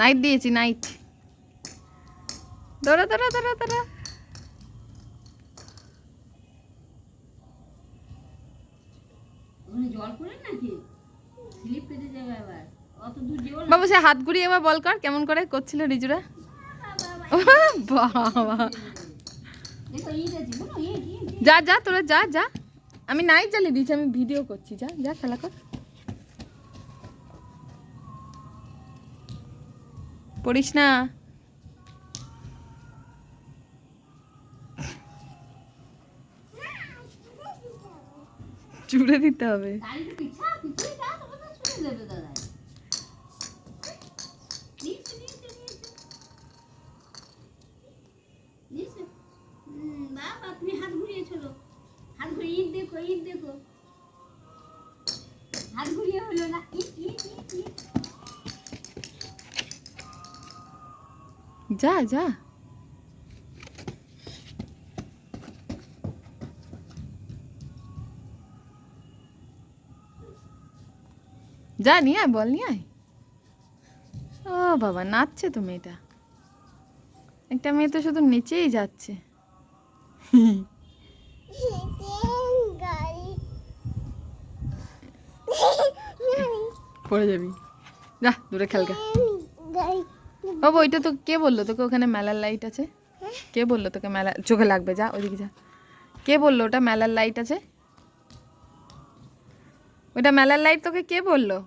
Night দিয়েছি, night. ধরো ধরো ধরো ধরো। বাবু সে হাত ঘুরিয়ে এবার বল কর, কেমন করে করছিল রিজুরা। বাবা যা যা তোরা যা যা, আমি নাইট জ্বালিয়ে দিয়েছি, আমি ভিডিও করছি, যা যা খেলা কর। পড়িস না, চুড়ে দিতে হবে। তুমি হাত ঘুরিয়েছো, হাত ঘুরিয়ে ঈদ দেখো, ঈদ দেখো, হাত ঘুরিয়ে হলো না। যা যা, যা নিয়ে আয়, বল নিয়ে আয়। ও বাবা, নাচছে তো মেয়েটা, একটা মেয়ে তো শুধু নিচেই যাচ্ছে। পড়ে যাবি, যা দূরে খেলগা। বাবা ওইটা তো কে বললো তোকে ওখানে মেলার লাইট আছে? কে বললো তোকে মেলা চোখে লাগবে? যা ওইদিকে যা। কে বললো ওটা মেলার লাইট আছে? ওটা মেলার লাইট তোকে কে বললো?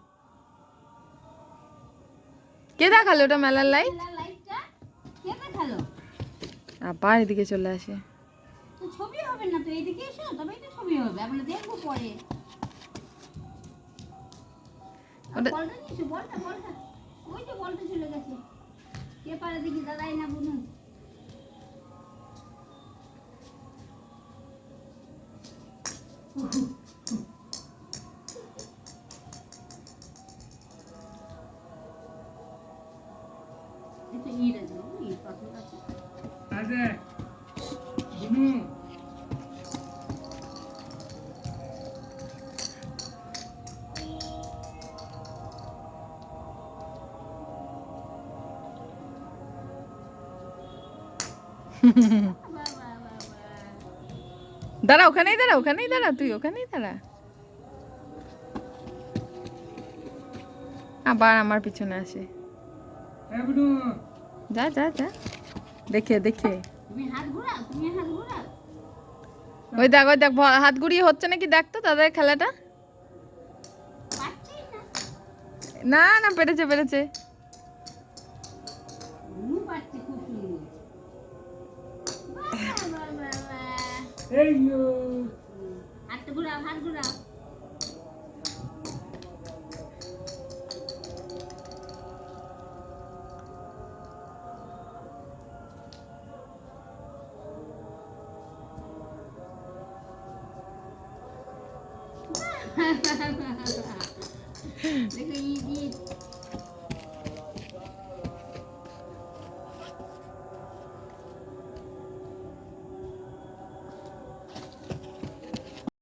কে দেখালো ওটা মেলার লাইট? আবার এদিকে চলে আসে। ছবি হবে না তো, এদিকে এসো তবেই তো ছবি হবে, আমরা দেখবো পরে। বলটা নিয়েছো, বলটা বলটা ওই যে বলটা চলে গেছে, কে পারে দেখি, দাদাই না বুনু। এটা ঈদ আছে, ঈদ পাথর আছে। আরে বুনু দাঁড়া, ওখানেই দাঁড়া, ওখানেই দাঁড়া, তুই ওখানেই দাঁড়া। আবার আমার পিছনে আসে। যা যা যা, দেখে দেখে। তুমি হাত ঘোরাও, তুমি হাত ঘোরাও। ওই দেখ, ওই দেখ, হাত ঘুরিয়ে হচ্ছে নাকি দেখ তো তাদের খেলাটা। না না, পেরেছে পেরেছে। হাত ঘোরাও, হাত ঘোরাও। দেখো ঈদ ঈদ